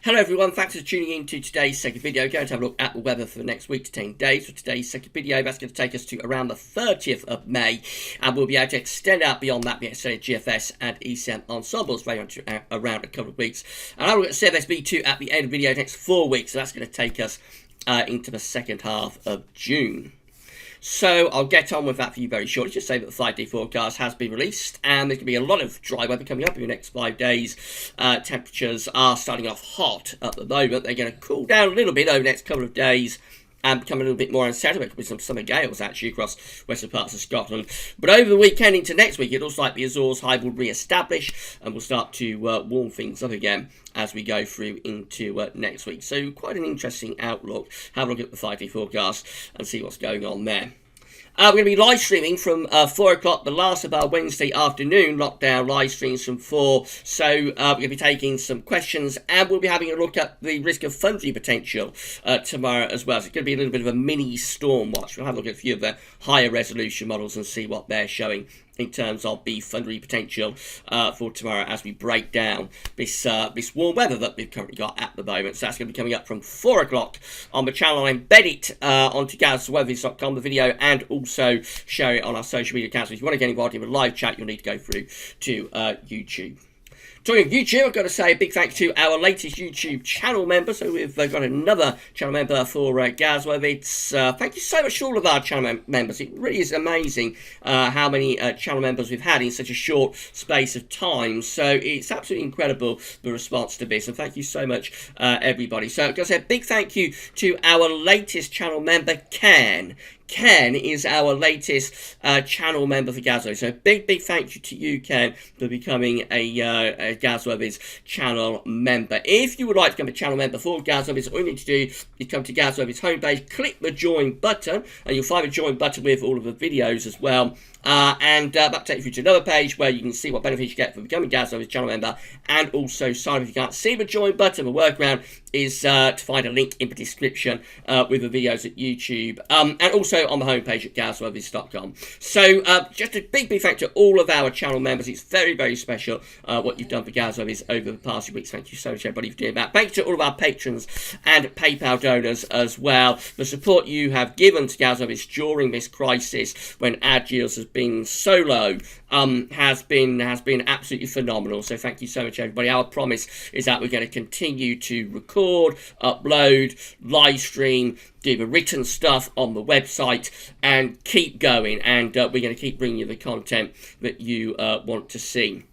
Hello everyone, thanks for tuning in to today's second video. We're going to have a look at the weather for the next week to 10 days. For today's second video, that's going to take us to around the 30th of May, and we'll be able to extend out beyond that, the extended GFS and ECM ensembles around a couple of weeks. And I'll look at CFSB2 at the end of the video next 4 weeks, so that's going to take us into the second half of June. So I'll get on with that for you very shortly. Just say that the 5-day forecast has been released, and there's going to be a lot of dry weather coming up in the next 5 days. Temperatures are starting off hot at the moment. They're going to cool down a little bit over the next couple of days and become a little bit more unsettled with some summer gales actually across western parts of Scotland. But over the weekend into next week, it looks like the Azores high will re-establish and we'll start to warm things up again as we go through into next week. So quite an interesting outlook. Have a look at the 5-day forecast and see what's going on there. We're going to be live streaming from 4 o'clock, the last of our Wednesday afternoon lockdown live streams from 4. So we're going to be taking some questions, and we'll be having a look at the risk of thundery potential tomorrow as well. So it's going to be a little bit of a mini storm watch. We'll have a look at a few of the higher resolution models and see what they're showing in terms of the thundery potential for tomorrow as we break down this warm weather that we've currently got at the moment. So that's going to be coming up from 4 o'clock on the channel. I'll embed it onto GazWeatherVids.com, the video, and also share it on our social media accounts. If you want to get involved in a live chat, you'll need to go through to YouTube. Talking of YouTube, I've got to say a big thank you to our latest YouTube channel member. So we've got another channel member for GazWeatherVids. Thank you so much to all of our channel members. It really is amazing how many channel members we've had in such a short space of time. So it's absolutely incredible, the response to this. And thank you so much, everybody. So I've got to say a big thank you to our latest channel member, Ken. Ken is our latest channel member for GazWeatherVids. So big thank you to you, Ken, for becoming a GazWeatherVids channel member. If you would like to become a channel member for GazWeatherVids, all you need to do is come to GazWeatherVids homepage, click the join button, and you'll find a join button with all of the videos as well. And that takes you to another page where you can see what benefits you get for becoming a GazWeatherVids channel member, and also sign up if you can't see the join button. The workaround is to find a link in the description with the videos at YouTube, and also on the homepage at GazWeatherVids.com. So just a big thank you to all of our channel members. It's very special what you've done for GazWeatherVids over the past few weeks. Thank you so much, everybody, for doing that. Thank you to all of our patrons and PayPal donors as well. The support you have given to GazWeatherVids during this crisis when ad yields has been so low has been absolutely phenomenal. So thank you so much, everybody. Our promise is that we're going to continue to record, upload, live stream, do the written stuff on the website, and keep going. And we're going to keep bringing you the content that you want to see.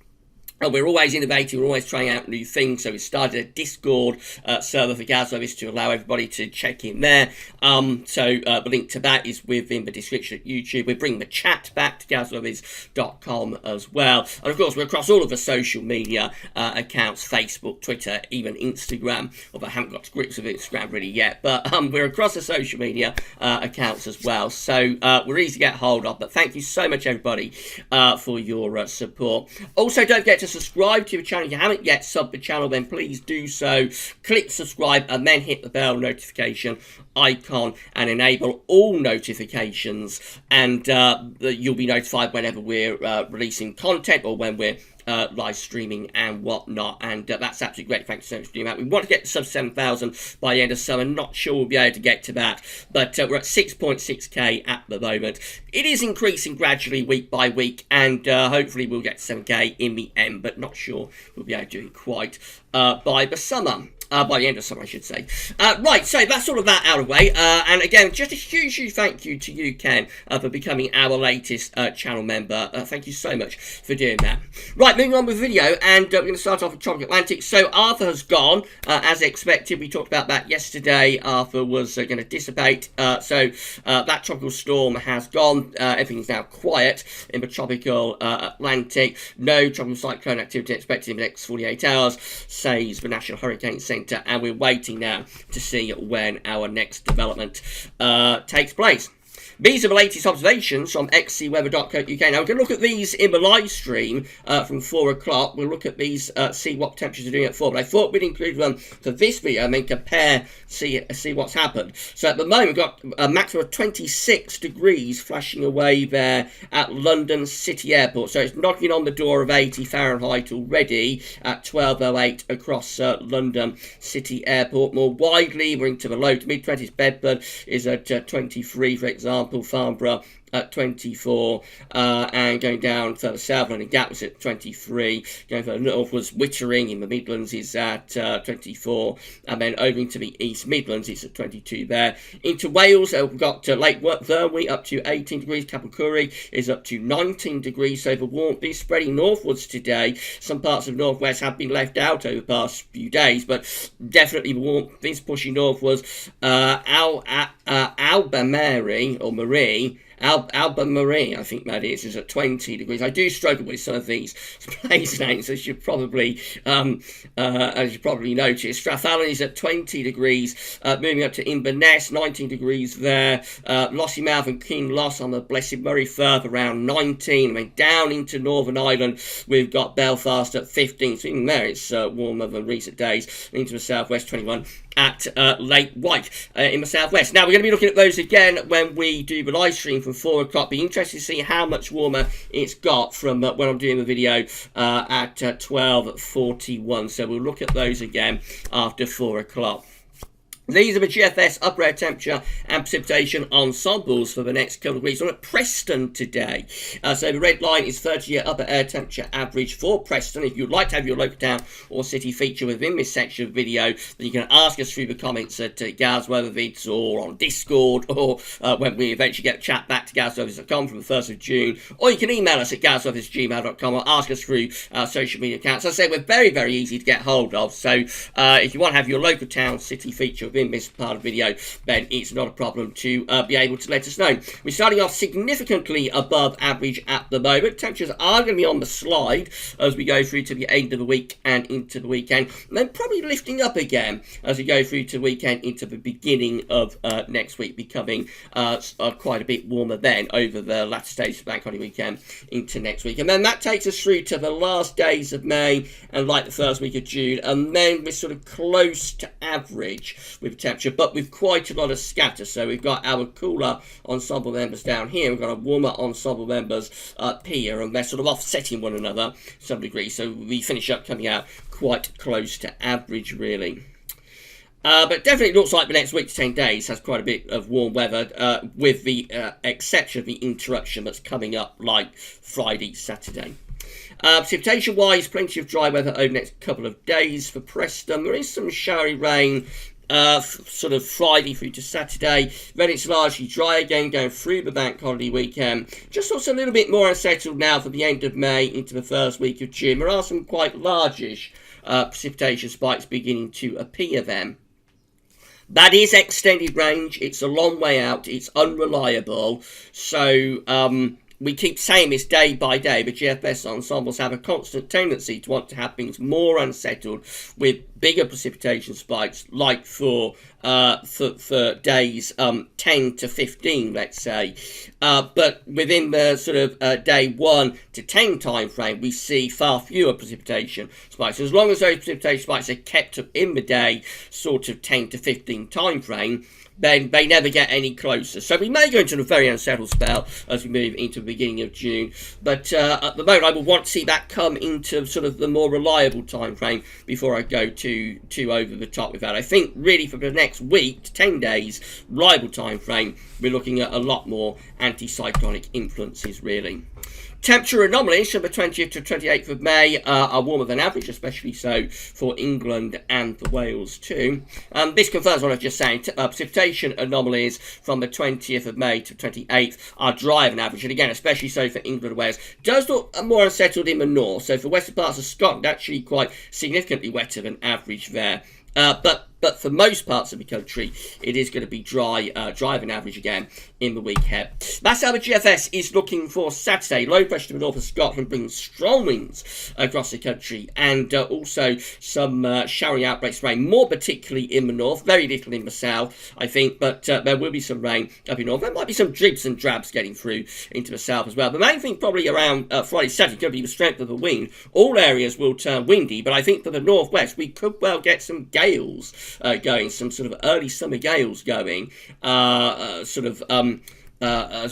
And we're always innovating, we're always trying out new things. So we started a Discord server for GazWeatherVids to allow everybody to check in there. So the link to that is within the description at YouTube. We're bringing the chat back to GazWeatherVids.com as well. And of course, we're across all of the social media accounts, Facebook, Twitter, even Instagram. Although I haven't got to grips with Instagram really yet. But we're across the social media accounts as well. So we're easy to get hold of. But thank you so much, everybody, for your support. Also, don't forget to subscribe to the channel. If you haven't yet subbed the channel, then please do so. Click subscribe and then hit the bell notification icon and enable all notifications, and you'll be notified whenever we're releasing content or when we're live streaming and whatnot. And that's absolutely great. Thanks so much for doing that. We want to get to sub 7,000 by the end of summer. Not sure we'll be able to get to that, but we're at 6.6k at the moment. It is increasing gradually week by week, and hopefully we'll get to 7k in the end, but not sure we'll be able to do it quite by the summer. By the end of summer, I should say. Right, so that's all of that out of the way. And again, just a huge thank you to you, Ken, for becoming our latest channel member. Thank you so much for doing that. Right, moving on with the video, and we're going to start off with Tropical Atlantic. So Arthur has gone, as expected. We talked about that yesterday. Arthur was going to dissipate. So that tropical storm has gone. Everything's now quiet in the Tropical Atlantic. No tropical cyclone activity expected in the next 48 hours, says the National Hurricane Centre. And we're waiting now to see when our next development takes place. These are the latest observations from xcweather.co.uk. Now, we're going to look at these in the live stream from 4 o'clock. We'll look at these, see what temperatures are doing at 4. But I thought we'd include them for this video and then compare, see what's happened. So at the moment, we've got a maximum of 26 degrees flashing away there at London City Airport. So it's knocking on the door of 80 Fahrenheit already at 12:08 across London City Airport. More widely, we're into the low to mid-20s. Bedford is at 23, for example. Farnborough at 24, and going down further south, and Gatwick at 23. Going further northwards, Wittering in the Midlands is at 24, and then over into the East Midlands, it's at 22 there. Into Wales, we've got Lake Vyrnwy up to 18 degrees. Capel is up to 19 degrees. So the warmth is spreading northwards today. Some parts of northwest have been left out over the past few days, but definitely the warmth is pushing northwards. Albemarle, I think that is at 20 degrees. I do struggle with some of these place names, as you probably noticed. Strathallan is at 20 degrees, moving up to Inverness, 19 degrees there. Lossiemouth and Kinloss on the Blessed Murray Firth around 19. And then down into Northern Ireland, we've got Belfast at 15. So even there, it's warmer than recent days. Into the southwest, 21. At Lake White in the southwest. Now, we're going to be looking at those again when we do the live stream from 4 o'clock. Be interested to see how much warmer it's got from when I'm doing the video at 12:41. So we'll look at those again after 4 o'clock. These are the GFS upper air temperature and precipitation ensembles for the next couple of weeks. We're at Preston today. So the red line is 30-year upper air temperature average for Preston. If you'd like to have your local town or city feature within this section of video, then you can ask us through the comments at Gaz Weather Vids or on Discord, or when we eventually get chat back to gazweathers.com from the 1st of June. Or you can email us at gazweathers@gmail.com or ask us through our social media accounts. As I say, we're very, very easy to get hold of. So if you want to have your local town, city feature in this part of the video, then it's not a problem to be able to let us know. We're starting off significantly above average at the moment. Temperatures are going to be on the slide as we go through to the end of the week and into the weekend, and then probably lifting up again as we go through to the weekend into the beginning of next week, becoming quite a bit warmer then over the latter stages of the bank holiday weekend into next week. And then that takes us through to the last days of May and like the first week of June, and then we're sort of close to average with temperature, but with quite a lot of scatter. So we've got our cooler ensemble members down here, we've got our warmer ensemble members up here, and they're sort of offsetting one another to some degree. So we finish up coming out quite close to average, really. But definitely looks like the next week to 10 days has quite a bit of warm weather, with the exception of the interruption that's coming up like Friday, Saturday. Precipitation-wise, plenty of dry weather over the next couple of days for Preston. There is some showery rain sort of Friday through to Saturday. Then it's largely dry again going through the bank holiday weekend. Just looks a little bit more unsettled now for the end of May into the first week of June. There are some quite largish precipitation spikes beginning to appear then. That is extended range. It's a long way out. It's unreliable. So we keep saying this day by day, but GFS ensembles have a constant tendency to want to have things more unsettled with bigger precipitation spikes, like for days 10 to 15, let's say. But within the sort of day 1 to 10 time frame, we see far fewer precipitation spikes. As long as those precipitation spikes are kept up in the day, sort of 10 to 15 time frame, then they never get any closer. So we may go into a very unsettled spell as we move into the beginning of June. But at the moment, I would want to see that come into sort of the more reliable time frame before I go too over the top with that. I think really for the next week to 10 days, reliable time frame, we're looking at a lot more anticyclonic influences, really. Temperature anomalies from the 20th to 28th of May are warmer than average, especially so for England and for Wales too. This confirms what I was just saying. Precipitation anomalies from the 20th of May to 28th are drier than average, and again, especially so for England and Wales. Does look more unsettled in the north, so for western parts of Scotland, actually quite significantly wetter than average there. But but for most parts of the country, it is going to be dry, drier than average again in the week ahead. That's how the GFS is looking for Saturday. Low pressure to the north of Scotland brings strong winds across the country, and also some showering outbreaks of rain, more particularly in the north, very little in the south, I think, but there will be some rain up in north. There might be some dribs and drabs getting through into the south as well. The main thing probably around Friday, Saturday, going to be the strength of the wind. All areas will turn windy, but I think for the northwest, we could well get some gales going, some sort of early summer gales going, as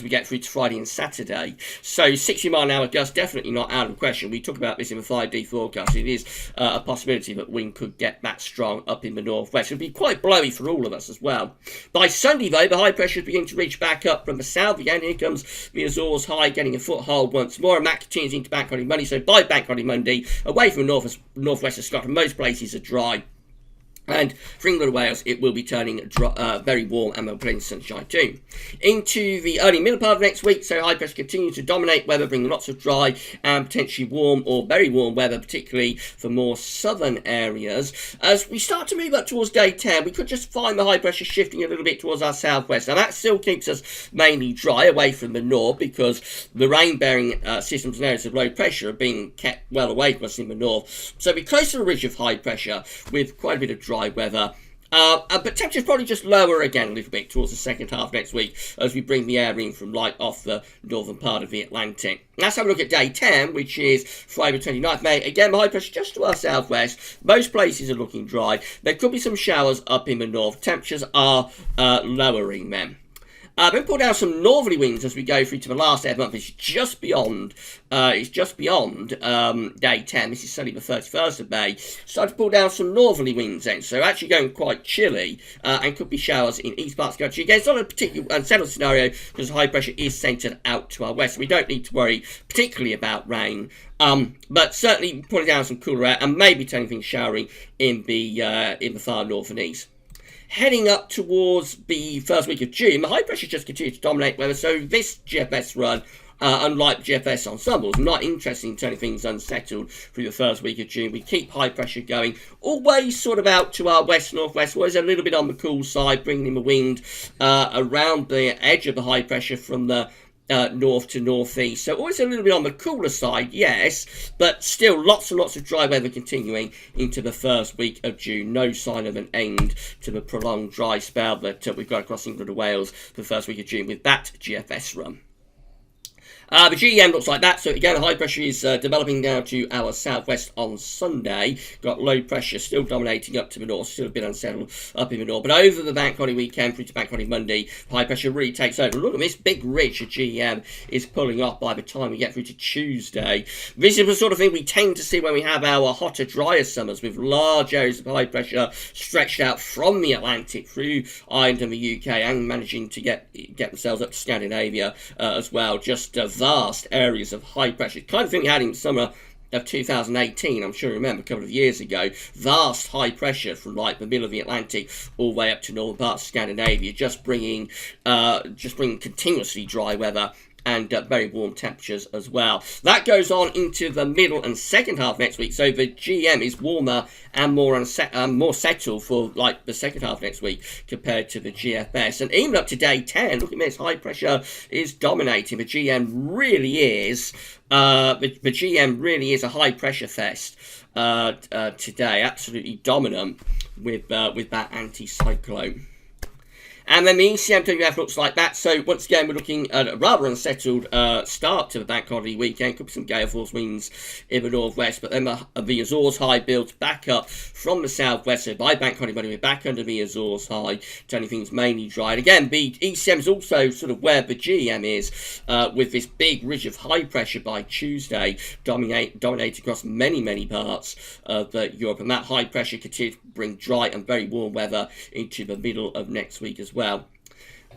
we get through to Friday and Saturday. So 60-mile-an-hour gusts, definitely not out of the question. We talk about this in the 5D forecast. It is a possibility that wind could get that strong up in the northwest. It'll be quite blowy for all of us as well. By Sunday, though, the high pressure is beginning to reach back up from the south again. Here comes the Azores high getting a foothold once more, and that continues into Bank Holiday Monday. So by Bank Holiday Monday, away from the northwest of Scotland, most places are dry. And for England and Wales, it will be turning very warm and there'll be plenty of sunshine too. Into the early middle part of next week, so high pressure continues to dominate weather, bringing lots of dry and potentially warm or very warm weather, particularly for more southern areas. As we start to move up towards day 10, we could just find the high pressure shifting a little bit towards our southwest. Now that still keeps us mainly dry away from the north, because the rain-bearing systems and areas of low pressure are being kept well away from us in the north. So we're close to the ridge of high pressure with quite a bit of dry weather, but temperatures probably just lower again a little bit towards the second half next week as we bring the air in from light off the northern part of the Atlantic. Let's have a look at day 10, which is Friday the 29th May. Again, the high pressure just to our southwest. Most places are looking dry. There could be some showers up in the north. Temperatures are lowering then. Then pull down some northerly winds as we go through to the last day of the month. It's just beyond day 10. This is Sunday the 31st of May. Start to pull down some northerly winds then. So actually going quite chilly and could be showers in east parts of the country. Again, it's not a particular unsettled scenario because high pressure is centred out to our west. So we don't need to worry particularly about rain. But certainly pulling down some cooler air and maybe turning things showery in the far north and east. Heading up towards the first week of June, the high pressure just continues to dominate weather, so this GFS run, unlike GFS ensembles, not interested in turning things unsettled through the first week of June. We keep high pressure going, always sort of out to our west-northwest, always a little bit on the cool side, bringing in the wind around the edge of the high pressure from the north to northeast, so always a little bit on the cooler side, yes, but still lots and lots of dry weather continuing into the first week of June. No sign of an end to the prolonged dry spell that we've got across England and Wales for the first week of June with that GFS run. The GEM looks like that. So again, the high pressure is developing down to our southwest on Sunday. Got low pressure still dominating up to the north, still a bit unsettled up in the north. But over the Bank Holiday weekend through to Bank Holiday Monday, high pressure really takes over. Look at this big ridge of GEM is pulling off by the time we get through to Tuesday. This is the sort of thing we tend to see when we have our hotter, drier summers, with large areas of high pressure stretched out from the Atlantic through Ireland and the UK and managing to get themselves up to Scandinavia as well. Just vast areas of high pressure, kind of thing we had in the summer of 2018, I'm sure you remember, a couple of years ago. Vast high pressure from like the middle of the Atlantic all the way up to northern parts of Scandinavia, just bringing continuously dry weather and very warm temperatures as well. That goes on into the middle and second half next week, so the GM is warmer and more settled for like the second half next week compared to the GFS. And even up to day 10, look at this, high pressure is dominating. The GM really is the GM really is a high pressure fest today, absolutely dominant with that anticyclone. And then the ECMWF looks like that. So once again, we're looking at a rather unsettled start to the Bank Holiday weekend. Could be some gale force winds in the northwest, but then the Azores high builds back up from the southwest. So by Bank Holiday Monday, we're back under the Azores high, turning things mainly dry. And again, the ECM is also sort of where the GM is, with this big ridge of high pressure by Tuesday, dominate across many parts of Europe. And that high pressure continues to bring dry and very warm weather into the middle of next week as well.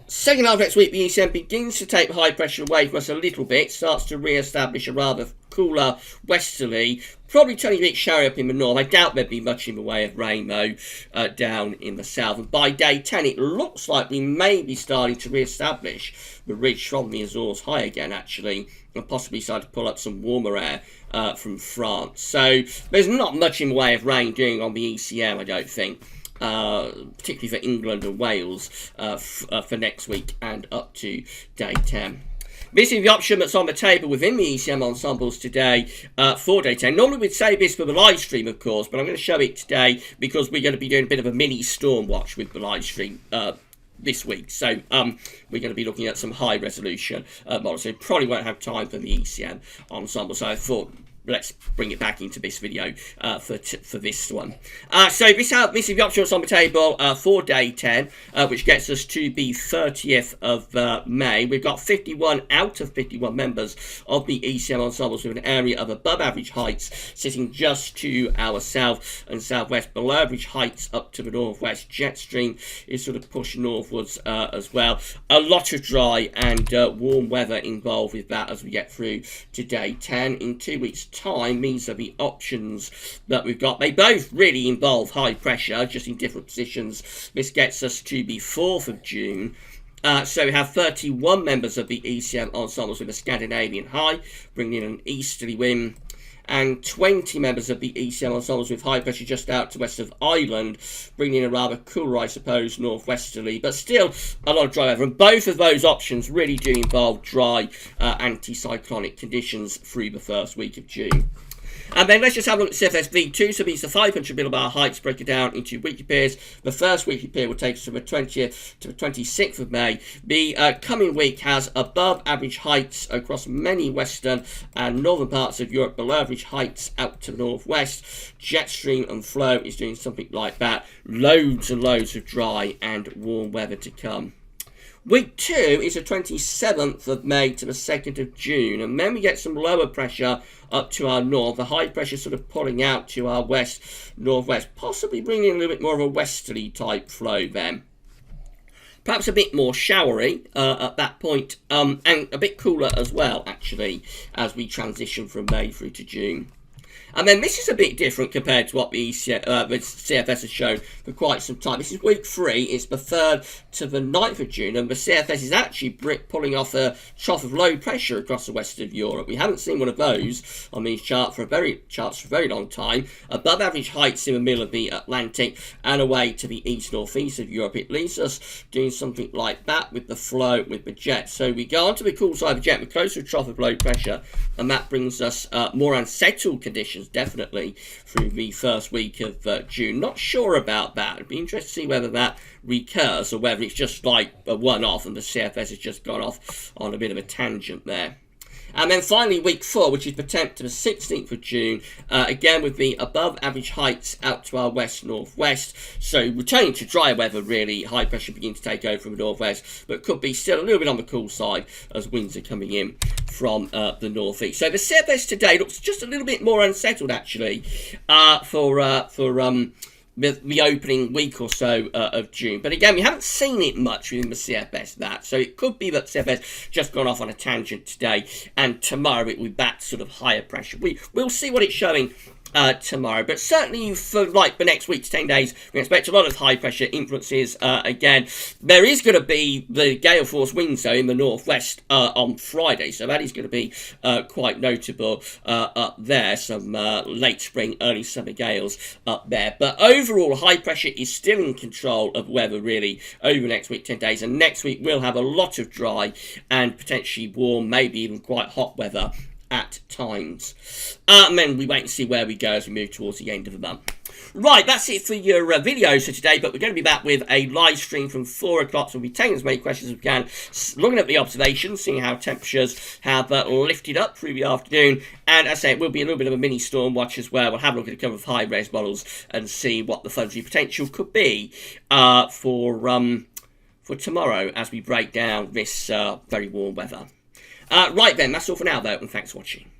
Second half next week, the ECM begins to take high pressure away from us a little bit, starts to re-establish a rather cooler westerly, probably turning a bit showery up in the north. I doubt there'd be much in the way of rain though down in the south. And by day 10, it looks like we may be starting to re-establish the ridge from the Azores high again, actually, and possibly start to pull up some warmer air from France. So there's not much in the way of rain doing on the ECM, I don't think. particularly for England and Wales for next week and up to day 10. This is the option that's on the table within the ECM ensembles today for day 10. Normally we'd say this for the live stream, of course, but I'm going to show it today because we're going to be doing a bit of a mini storm watch with the live stream this week. So we're going to be looking at some high resolution models. So probably won't have time for the ECM ensemble. So I thought, let's bring it back into this video for this one. So this is the options on the table for day 10, which gets us to the 30th of May. We've got 51 out of 51 members of the ECM ensembles with an area of above average heights sitting just to our south and southwest. Below average heights up to the northwest. Jet stream is sort of pushed northwards as well. A lot of dry and warm weather involved with that as we get through to day 10. In 2 weeks' time, these are the options that we've got. They both really involve high pressure, just in different positions. This gets us to the 4th of June. So we have 31 members of the ECM ensembles with a Scandinavian high, bringing in an easterly wind, and 20 members of the ECM ensembles with high pressure just out to west of Ireland, bringing in a rather cooler, I suppose, northwesterly, but still a lot of dry weather. And both of those options really do involve dry anticyclonic conditions through the first week of June. And then let's just have a look at CFS V2. So these are 500 millibar heights broken down into weekly periods. The first weekly period will take us from the 20th to the 26th of May. The coming week has above average heights across many western and northern parts of Europe, below average heights out to the northwest. Jet stream and flow is doing something like that. Loads and loads of dry and warm weather to come. Week 2 is the 27th of May to the 2nd of June, and then we get some lower pressure up to our north, the high pressure sort of pulling out to our west-northwest, possibly bringing a little bit more of a westerly type flow then. Perhaps a bit more showery at that point, and a bit cooler as well, actually, as we transition from May through to June. And then this is a bit different compared to what the CFS has shown for quite some time. This is week 3. It's the 3rd to the 9th of June. And the CFS is actually pulling off a trough of low pressure across the west of Europe. We haven't seen one of those on these charts for a very long time. Above average heights in the middle of the Atlantic and away to the east-northeast of Europe. It leaves us doing something like that with the flow, with the jet. So we go onto the cool side of the jet. We're close to a trough of low pressure. And that brings us more unsettled conditions, definitely, through the first week of June. Not sure about that. It'd be interesting to see whether that recurs or whether it's just like a one-off and the CFS has just gone off on a bit of a tangent there. And then finally, week 4, which is the 10th to the 16th of June, again with the above average heights out to our west-northwest. So returning to dry weather, really. High pressure beginning to take over from the northwest, but could be still a little bit on the cool side as winds are coming in from the northeast. So the CFS today looks just a little bit more unsettled, actually, for the opening week or so of June. But again, we haven't seen it much within the CFS, that. So it could be that CFS just gone off on a tangent today, and tomorrow it will be back to sort of higher pressure. We'll see what it's showing tomorrow, but certainly for like the next week's 10 days, we expect a lot of high pressure influences. Again, there is going to be the gale force winds though in the northwest on Friday, so that is going to be quite notable up there. Some late spring, early summer gales up there, but overall high pressure is still in control of weather really over the next week, 10 days, and next week we'll have a lot of dry and potentially warm, maybe even quite hot weather at times. And then we wait and see where we go as we move towards the end of the month. Right, that's it for your videos for today, but we're going to be back with a live stream from 4 o'clock, so we'll be taking as many questions as we can, looking at the observations, seeing how temperatures have lifted up through the afternoon, and as I say, it will be a little bit of a mini storm watch as well. We'll have a look at a couple of high-res models and see what the thundery potential could be for tomorrow as we break down this very warm weather. Right then, that's all for now though, and thanks for watching.